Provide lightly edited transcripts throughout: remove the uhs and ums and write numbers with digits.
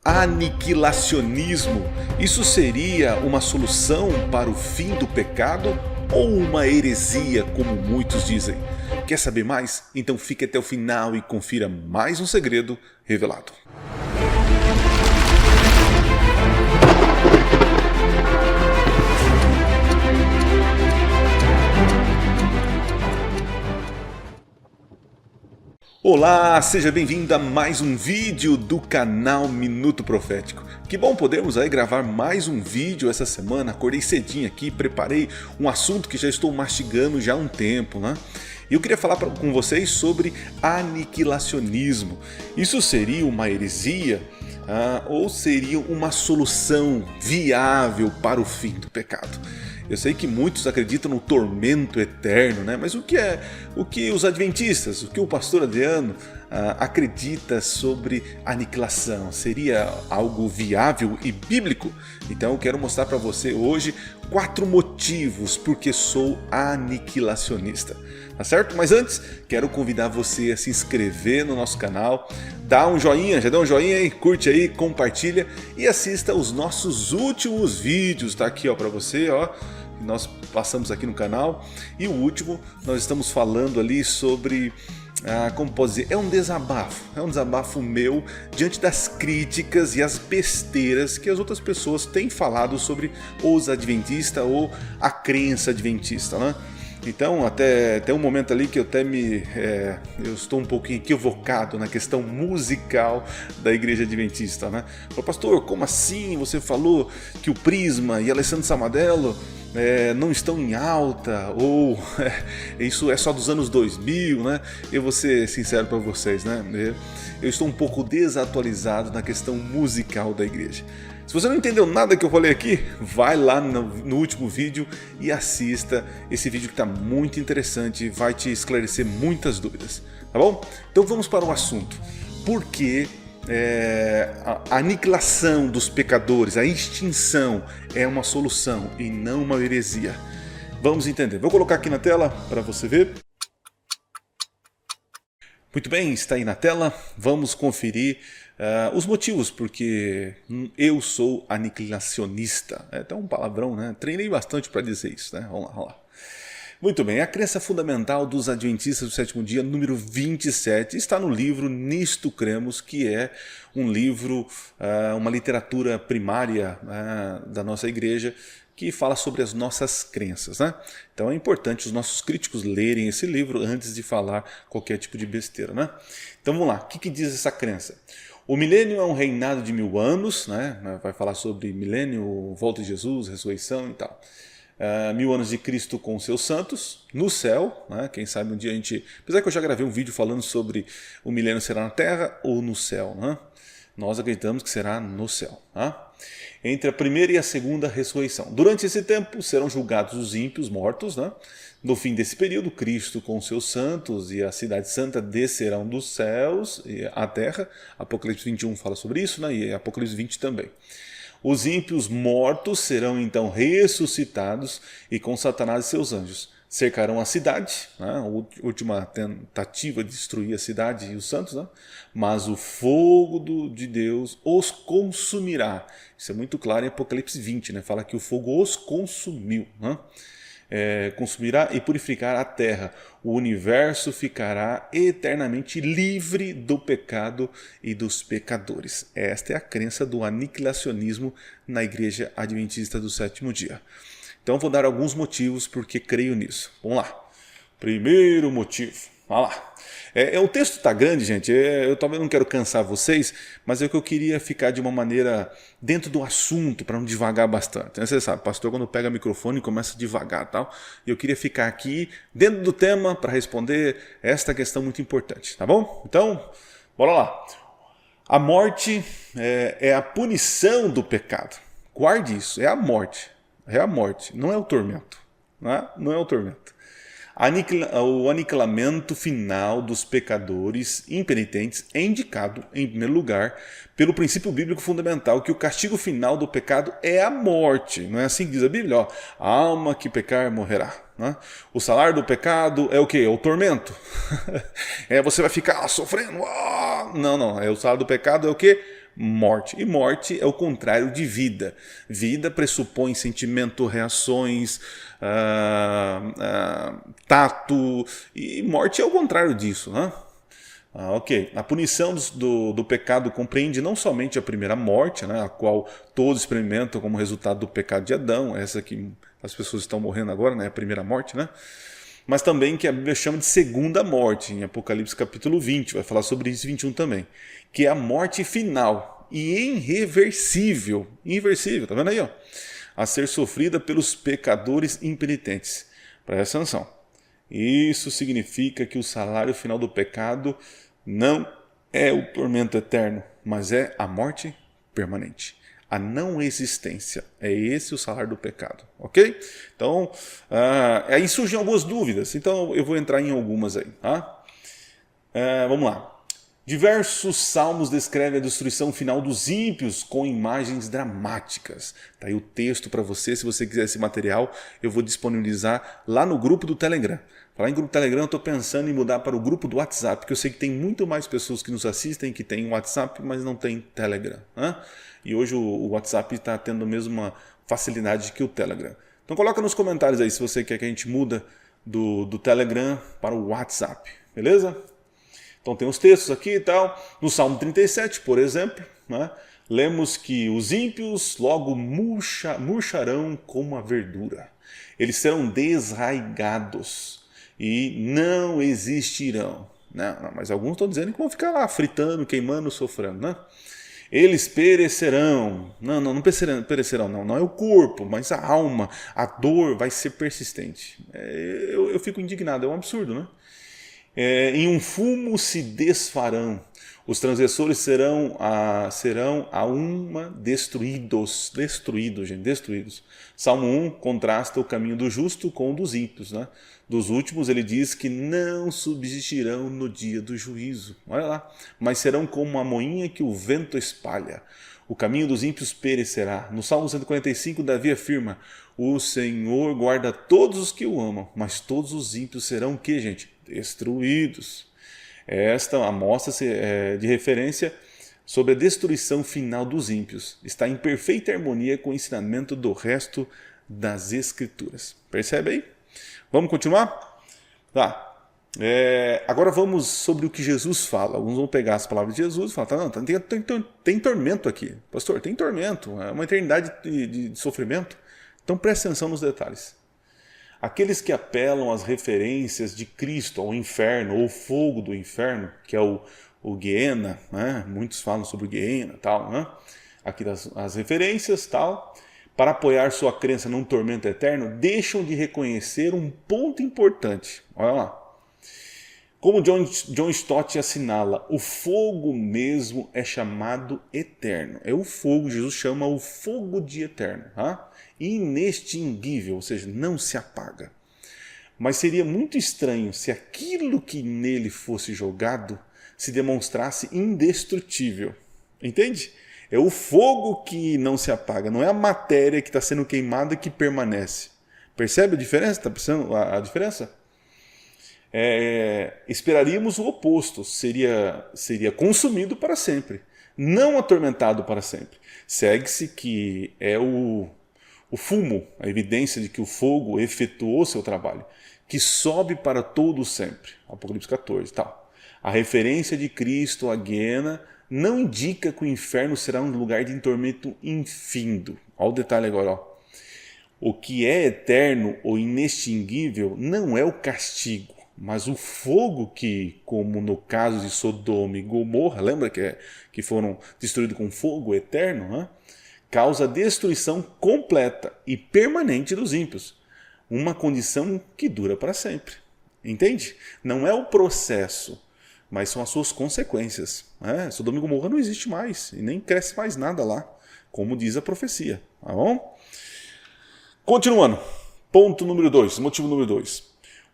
aniquilacionismo. Isso seria uma solução para o fim do pecado ou uma heresia, como muitos dizem? Quer saber mais? Então fique até o final e confira mais um segredo revelado. Olá, seja bem-vindo a mais um vídeo do canal Minuto Profético. Que bom podermos aí gravar mais um vídeo essa semana. Acordei cedinho aqui, preparei um assunto que já estou mastigando já há um tempo, né? E eu queria falar com vocês sobre aniquilacionismo. Isso seria uma heresia? Ou seria uma solução viável para o fim do pecado? Eu sei que muitos acreditam no tormento eterno, né? Mas o que os adventistas, o que o pastor Adriano acredita sobre aniquilação? Seria algo viável e bíblico? Então eu quero mostrar para você hoje 4 motivos porque sou aniquilacionista. Tá certo? Mas antes, quero convidar você a se inscrever no nosso canal, dá um joinha, já dá um joinha aí, curte aí, compartilha e assista os nossos últimos vídeos, tá aqui ó para você, ó, que nós passamos aqui no canal. E o último, nós estamos falando ali sobre, como posso dizer, é um desabafo meu diante das críticas e as besteiras que as outras pessoas têm falado sobre os adventistas ou a crença adventista, né? Então até tem um momento ali que eu eu estou um pouquinho equivocado na questão musical da igreja adventista, né? Falei, pastor, como assim você falou que o Prisma e Alessandro Samadelo não estão em alta, ou isso é só dos anos 2000, né? Eu vou ser sincero para vocês, né? Eu estou um pouco desatualizado na questão musical da igreja. Se você não entendeu nada que eu falei aqui, vai lá no último vídeo e assista esse vídeo que está muito interessante, vai te esclarecer muitas dúvidas, tá bom? Então vamos para o assunto. Por que a aniquilação dos pecadores, a extinção é uma solução e não uma heresia? Vamos entender. Vou colocar aqui na tela para você ver. Muito bem, está aí na tela. Vamos conferir os motivos porque eu sou aniquilacionista. É até um palavrão, né? Treinei bastante para dizer isso, né? Vamos lá. Muito bem, a crença fundamental dos Adventistas do Sétimo Dia, número 27, está no livro Nisto Cremos, que é um livro, uma literatura primária da nossa igreja, que fala sobre as nossas crenças, né? Então é importante os nossos críticos lerem esse livro antes de falar qualquer tipo de besteira, né? Então vamos lá, o que diz essa crença? O milênio é um reinado de 1000 anos, né? Vai falar sobre milênio, volta de Jesus, ressurreição e tal. 1000 anos de Cristo com seus santos, no céu, né? Quem sabe um dia a gente... Apesar que eu já gravei um vídeo falando sobre o milênio será na terra ou no céu, né? Nós acreditamos que será no céu, tá? Entre a primeira e a segunda ressurreição. Durante esse tempo serão julgados os ímpios mortos, né? No fim desse período, Cristo com seus santos e a cidade santa descerão dos céus à terra. Apocalipse 21 fala sobre isso, né? E Apocalipse 20 também. Os ímpios mortos serão então ressuscitados e com Satanás e seus anjos cercarão a cidade, né? A última tentativa de destruir a cidade e os santos, né? Mas o fogo de Deus os consumirá. Isso é muito claro em Apocalipse 20, né? Fala que o fogo os consumiu, né? Consumirá e purificará a terra. O universo ficará eternamente livre do pecado e dos pecadores. Esta é a crença do aniquilacionismo na igreja adventista do sétimo dia. Então vou dar alguns motivos porque creio nisso. Vamos lá. Primeiro motivo. Vamos lá. O texto está grande, gente. Eu talvez não quero cansar vocês, mas é que eu queria ficar de uma maneira dentro do assunto, para não devagar bastante. Você sabe, pastor quando pega o microfone começa a devagar, tal. E eu queria ficar aqui dentro do tema para responder esta questão muito importante, tá bom? Então, bora lá. A morte é a punição do pecado. Guarde isso, é a morte. É a morte, não é o tormento. Não é o tormento. O aniquilamento final dos pecadores impenitentes é indicado, em primeiro lugar, pelo princípio bíblico fundamental que o castigo final do pecado é a morte. Não é assim que diz a Bíblia? Ó, a alma que pecar morrerá. Né? O salário do pecado é o quê? É o tormento. Você vai ficar sofrendo. Não. O salário do pecado é o quê? morte. E morte é o contrário de vida. Vida pressupõe sentimento, reações, tato, e morte é o contrário disso, né? Ok. A punição do pecado compreende não somente a primeira morte, né, a qual todos experimentam como resultado do pecado de Adão, essa que as pessoas estão morrendo agora, né, a primeira morte, né? Mas também que a Bíblia chama de segunda morte, em Apocalipse capítulo 20, vai falar sobre isso em 21 também, que é a morte final e irreversível, tá vendo aí, ó? A ser sofrida pelos pecadores impenitentes. Presta atenção. Isso significa que o salário final do pecado não é o tormento eterno, mas é a morte permanente. A não existência. É esse o salário do pecado, ok? Então, aí surgem algumas dúvidas, então eu vou entrar em algumas aí, tá? Vamos lá. Diversos salmos descrevem a destruição final dos ímpios com imagens dramáticas. Tá aí o texto para você, se você quiser esse material, eu vou disponibilizar lá no grupo do Telegram. Falar em grupo do Telegram, eu estou pensando em mudar para o grupo do WhatsApp, porque eu sei que tem muito mais pessoas que nos assistem que tem WhatsApp, mas não tem Telegram, né? E hoje o WhatsApp está tendo a mesma facilidade que o Telegram. Então coloca nos comentários aí se você quer que a gente muda do Telegram para o WhatsApp, beleza? Então tem os textos aqui e tal. No Salmo 37, por exemplo, né, lemos que os ímpios logo murcharão como a verdura. Eles serão desraigados e não existirão. Não, mas alguns estão dizendo que vão ficar lá fritando, queimando, sofrendo, né? Eles perecerão. Não perecerão, não é o corpo, mas a alma, a dor vai ser persistente. Eu fico indignado, é um absurdo, né? Em um fumo se desfarão. Os transgressores serão a uma destruídos, gente, destruídos. Salmo 1 contrasta o caminho do justo com o dos ímpios, né? Dos últimos ele diz que não subsistirão no dia do juízo. Olha lá. Mas serão como a moinha que o vento espalha. O caminho dos ímpios perecerá. No Salmo 145, Davi afirma: o Senhor guarda todos os que o amam, mas todos os ímpios serão o que, gente? Destruídos. Esta amostra de referência sobre a destruição final dos ímpios. Está em perfeita harmonia com o ensinamento do resto das Escrituras. Percebe aí? Vamos continuar? Tá. Agora vamos sobre o que Jesus fala. Alguns vão pegar as palavras de Jesus e falar, tem tormento aqui. Pastor, tem tormento. É uma eternidade de sofrimento. Então preste atenção nos detalhes. Aqueles que apelam às referências de Cristo ao inferno, ou fogo do inferno, que é o Guiena, né? Muitos falam sobre o Guiena, tal, né? Aqui as referências, tal, para apoiar sua crença num tormento eterno, deixam de reconhecer um ponto importante. Olha lá. Como John Stott assinala, o fogo mesmo é chamado eterno. É o fogo, Jesus chama o fogo de eterno. Tá? Inextinguível, ou seja, não se apaga. Mas seria muito estranho se aquilo que nele fosse jogado se demonstrasse indestrutível. Entende? É o fogo que não se apaga, não é a matéria que está sendo queimada que permanece. Percebe a diferença? Está percebendo a diferença? Esperaríamos o oposto, seria consumido para sempre, não atormentado para sempre. Segue-se que é o fumo, a evidência de que o fogo efetuou seu trabalho, que sobe para todo sempre. Apocalipse 14, tal. A referência de Cristo à Guiena não indica que o inferno será um lugar de tormento infindo. Olha o detalhe agora. Ó. O que é eterno ou inextinguível não é o castigo, mas o fogo que, como no caso de Sodoma e Gomorra, lembra que foram destruídos com fogo eterno, né? Causa destruição completa e permanente dos ímpios. Uma condição que dura para sempre. Entende? Não é o processo, mas são as suas consequências. Sodoma e Gomorra não existe mais e nem cresce mais nada lá, como diz a profecia. Tá bom? Continuando. Ponto número 2, motivo número 2.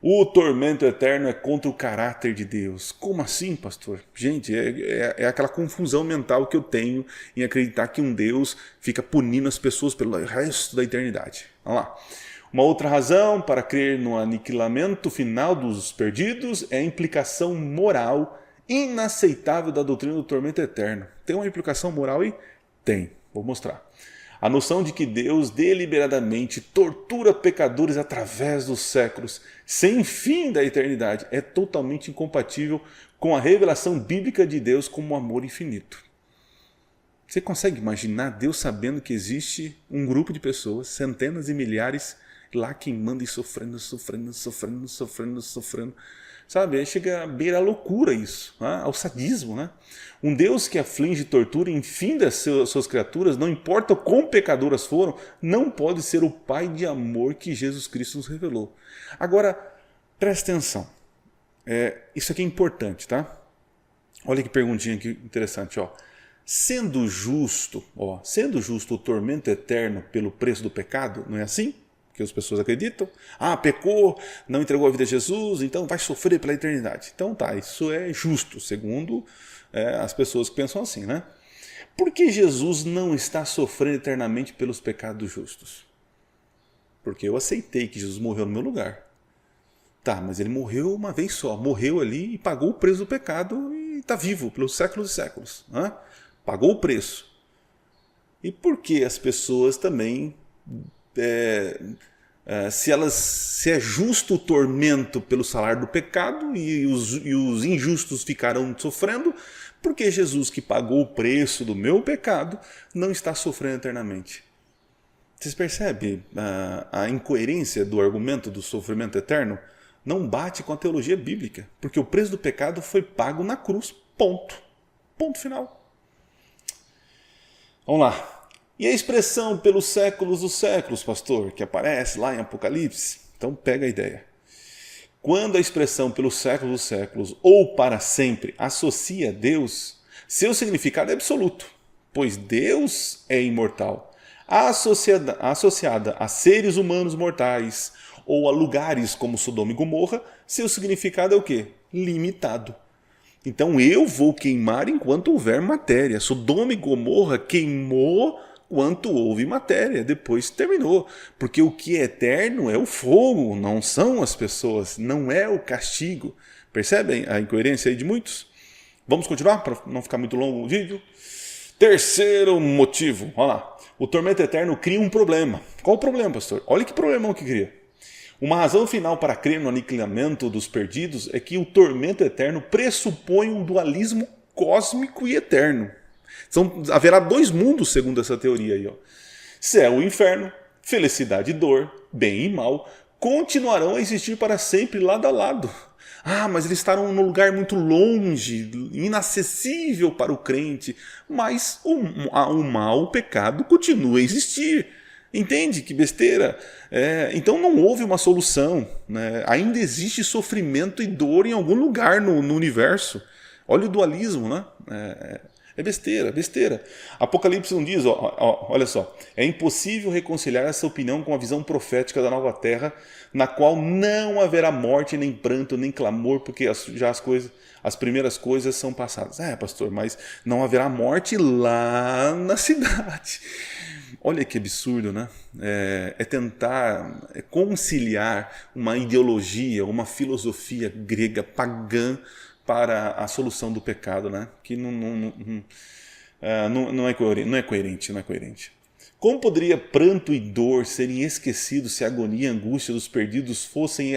O tormento eterno é contra o caráter de Deus. Como assim, pastor? Gente, é aquela confusão mental que eu tenho em acreditar que um Deus fica punindo as pessoas pelo resto da eternidade. Vamos lá. Uma outra razão para crer no aniquilamento final dos perdidos é a implicação moral inaceitável da doutrina do tormento eterno. Tem uma implicação moral aí? Tem. Vou mostrar. A noção de que Deus deliberadamente tortura pecadores através dos séculos, sem fim da eternidade, é totalmente incompatível com a revelação bíblica de Deus como amor infinito. Você consegue imaginar Deus sabendo que existe um grupo de pessoas, centenas e milhares, lá queimando e sofrendo, sabe? Aí chega a beira a loucura isso, né? Ao sadismo, né? Um Deus que aflige, tortura e infinda suas criaturas, não importa o quão pecadoras foram, não pode ser o Pai de amor que Jesus Cristo nos revelou. Agora, presta atenção. Isso aqui é importante, tá? Olha que perguntinha aqui interessante, ó. Sendo justo o tormento eterno pelo preço do pecado, não é assim? Que as pessoas acreditam. Pecou, não entregou a vida a Jesus, então vai sofrer pela eternidade. Então tá, isso é justo, segundo as pessoas que pensam assim, né? Por que Jesus não está sofrendo eternamente pelos pecados justos? Porque eu aceitei que Jesus morreu no meu lugar. Tá, mas ele morreu uma vez só, morreu ali e pagou o preço do pecado e está vivo pelos séculos e séculos, né? Pagou o preço. E por que as pessoas também... se é justo o tormento pelo salário do pecado e os injustos ficarão sofrendo, porque Jesus, que pagou o preço do meu pecado, não está sofrendo eternamente. Vocês percebem a incoerência do argumento do sofrimento eterno? Não bate com a teologia bíblica, porque o preço do pecado foi pago na cruz, ponto. Ponto final. Vamos lá. E a expressão pelos séculos dos séculos, pastor, que aparece lá em Apocalipse? Então pega a ideia. Quando a expressão pelos séculos dos séculos ou para sempre associa a Deus, seu significado é absoluto, pois Deus é imortal. Associada a seres humanos mortais ou a lugares como Sodoma e Gomorra, seu significado é o quê? Limitado. Então eu vou queimar enquanto houver matéria. Sodoma e Gomorra queimou quanto houve matéria, depois terminou. Porque o que é eterno é o fogo, não são as pessoas, não é o castigo. Percebem a incoerência aí de muitos? Vamos continuar para não ficar muito longo o vídeo? Terceiro motivo, olha lá. O tormento eterno cria um problema. Qual o problema, pastor? Olha que problemão que cria. Uma razão final para crer no aniquilamento dos perdidos é que o tormento eterno pressupõe um dualismo cósmico e eterno. Haverá dois mundos, segundo essa teoria aí, ó. Céu e inferno, felicidade e dor, bem e mal, continuarão a existir para sempre lado a lado. Mas eles estarão num lugar muito longe, inacessível para o crente. Mas o mal, o pecado, continua a existir. Entende? Que besteira. Então não houve uma solução, né? Ainda existe sofrimento e dor em algum lugar no universo. Olha o dualismo, né? É besteira, besteira. Apocalipse 1 diz, olha só, é impossível reconciliar essa opinião com a visão profética da nova terra, na qual não haverá morte, nem pranto, nem clamor, porque as primeiras coisas são passadas. Pastor, mas não haverá morte lá na cidade. Olha que absurdo, né? É tentar conciliar uma ideologia, uma filosofia grega pagã para a solução do pecado, né? Que não é coerente. Como poderia pranto e dor serem esquecidos se a agonia e a angústia dos perdidos fossem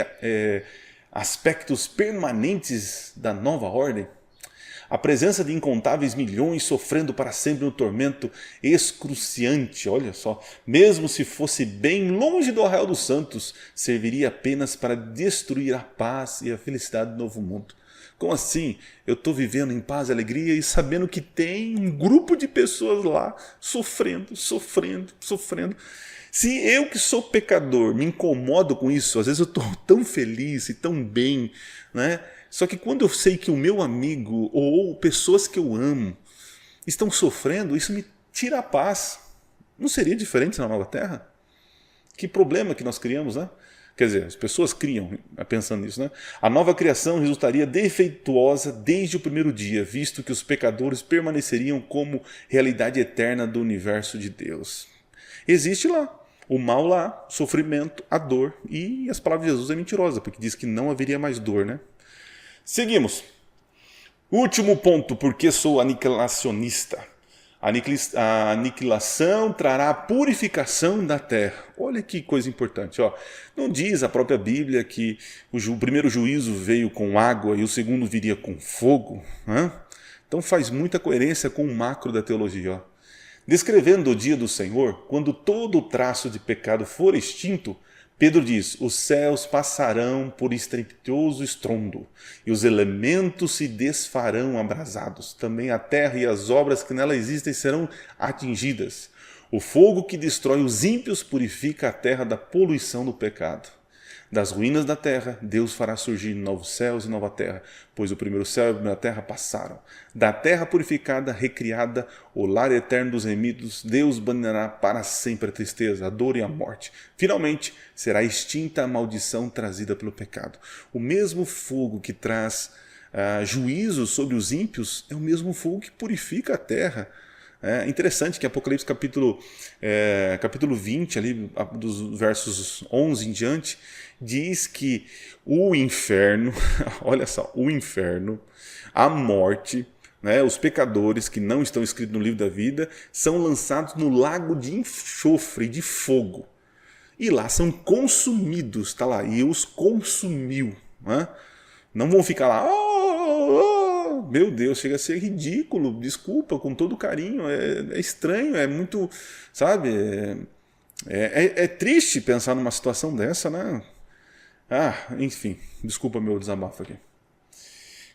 aspectos permanentes da nova ordem? A presença de incontáveis milhões sofrendo para sempre no tormento excruciante, olha só, mesmo se fosse bem longe do arraial dos santos, serviria apenas para destruir a paz e a felicidade do novo mundo. Como assim? Eu estou vivendo em paz e alegria e sabendo que tem um grupo de pessoas lá sofrendo. Se eu que sou pecador me incomodo com isso, às vezes eu estou tão feliz e tão bem, né? Só que quando eu sei que o meu amigo ou pessoas que eu amo estão sofrendo, isso me tira a paz. Não seria diferente na nova terra? Que problema que nós criamos, né? Quer dizer, as pessoas criam pensando nisso, né? A nova criação resultaria defeituosa desde o primeiro dia, visto que os pecadores permaneceriam como realidade eterna do universo de Deus. Existe lá o mal lá, o sofrimento, a dor, e as palavras de Jesus é mentirosa, porque diz que não haveria mais dor, né? Seguimos. Último ponto, porque sou aniquilacionista. A aniquilação trará a purificação da terra. Olha que coisa importante. Ó. Não diz a própria Bíblia que o primeiro juízo veio com água e o segundo viria com fogo? Né? Então faz muita coerência com o macro da teologia. Ó. Descrevendo o dia do Senhor, quando todo o traço de pecado for extinto, Pedro diz, os céus passarão por estrepitoso estrondo, e os elementos se desfarão abrasados. Também a terra e as obras que nela existem serão atingidas. O fogo que destrói os ímpios purifica a terra da poluição do pecado. Das ruínas da terra, Deus fará surgir novos céus e nova terra, pois o primeiro céu e a primeira terra passaram. Da terra purificada, recriada, o lar eterno dos remidos, Deus banirá para sempre a tristeza, a dor e a morte. Finalmente, será extinta a maldição trazida pelo pecado. O mesmo fogo que traz juízo sobre os ímpios é o mesmo fogo que purifica a terra. É interessante que Apocalipse capítulo 20, ali, dos versos 11 em diante, diz que o inferno, olha só, o inferno, a morte, né, os pecadores que não estão escritos no livro da vida, são lançados no lago de enxofre, de fogo. E lá são consumidos, tá lá, e os consumiu. Né? Não vão ficar lá, meu Deus, chega a ser ridículo, desculpa, com todo carinho, é estranho, é muito, sabe, é triste pensar numa situação dessa, né? Enfim, desculpa meu desabafo aqui.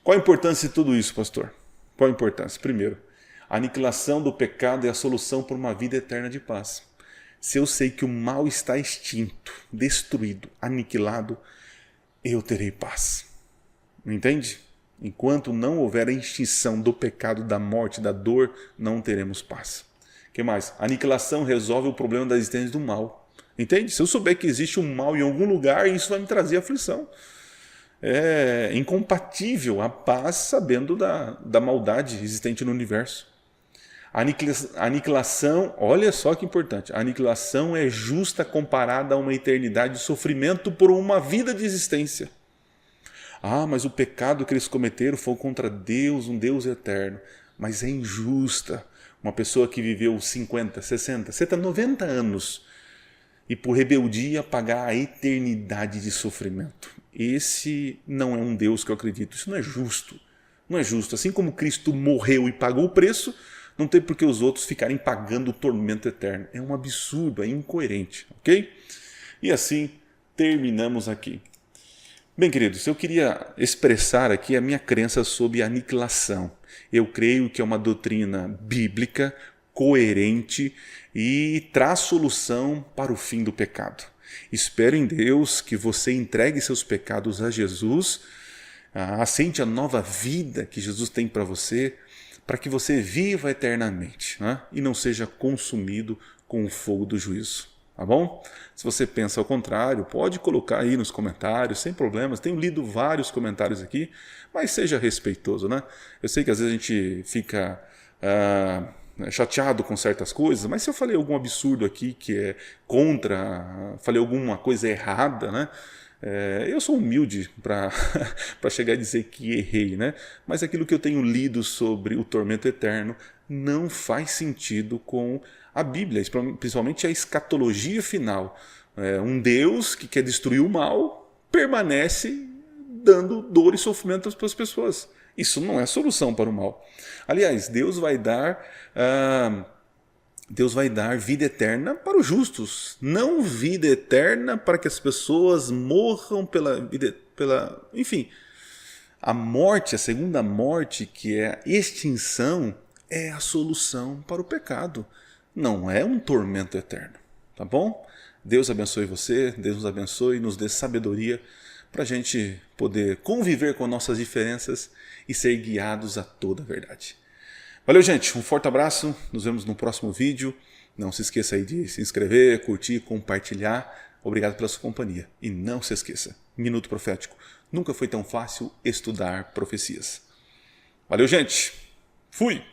Qual a importância de tudo isso, pastor? Qual a importância? Primeiro, a aniquilação do pecado é a solução para uma vida eterna de paz. Se eu sei que o mal está extinto, destruído, aniquilado, eu terei paz. Entende? Enquanto não houver a extinção do pecado, da morte, da dor, não teremos paz. O que mais? A aniquilação resolve o problema da existência do mal. Entende? Se eu souber que existe um mal em algum lugar, isso vai me trazer aflição. É incompatível a paz sabendo da maldade existente no universo. A aniquilação, olha só que importante, a aniquilação é justa comparada a uma eternidade de sofrimento por uma vida de existência. Mas o pecado que eles cometeram foi contra Deus, um Deus eterno. Mas é injusta. Uma pessoa que viveu 50, 60, 70, 90 anos e por rebeldia pagar a eternidade de sofrimento. Esse não é um Deus que eu acredito. Isso não é justo. Não é justo. Assim como Cristo morreu e pagou o preço, não tem por que os outros ficarem pagando o tormento eterno. É um absurdo, é incoerente. Ok? E assim terminamos aqui. Bem, queridos, eu queria expressar aqui a minha crença sobre aniquilação. Eu creio que é uma doutrina bíblica, coerente e traz solução para o fim do pecado. Espero em Deus que você entregue seus pecados a Jesus, aceite a nova vida que Jesus tem para você, para que você viva eternamente, né? E não seja consumido com o fogo do juízo. Tá bom? Se você pensa ao contrário, pode colocar aí nos comentários, sem problemas. Tenho lido vários comentários aqui, mas seja respeitoso, né? Eu sei que às vezes a gente fica chateado com certas coisas, mas se eu falei algum absurdo aqui que é contra, falei alguma coisa errada, né? Eu sou humilde para chegar e dizer que errei, né? Mas aquilo que eu tenho lido sobre o tormento eterno não faz sentido com a Bíblia, principalmente a escatologia final. Um Deus que quer destruir o mal permanece dando dor e sofrimento para as pessoas. Isso não é solução para o mal. Aliás, Deus vai dar vida eterna para os justos, não vida eterna para que as pessoas morram enfim, a morte, a segunda morte, que é a extinção, é a solução para o pecado. Não é um tormento eterno, tá bom? Deus abençoe você, Deus nos abençoe e nos dê sabedoria para a gente poder conviver com nossas diferenças e ser guiados a toda a verdade. Valeu, gente. Um forte abraço. Nos vemos no próximo vídeo. Não se esqueça aí de se inscrever, curtir, compartilhar. Obrigado pela sua companhia. E não se esqueça, Minuto Profético. Nunca foi tão fácil estudar profecias. Valeu, gente. Fui!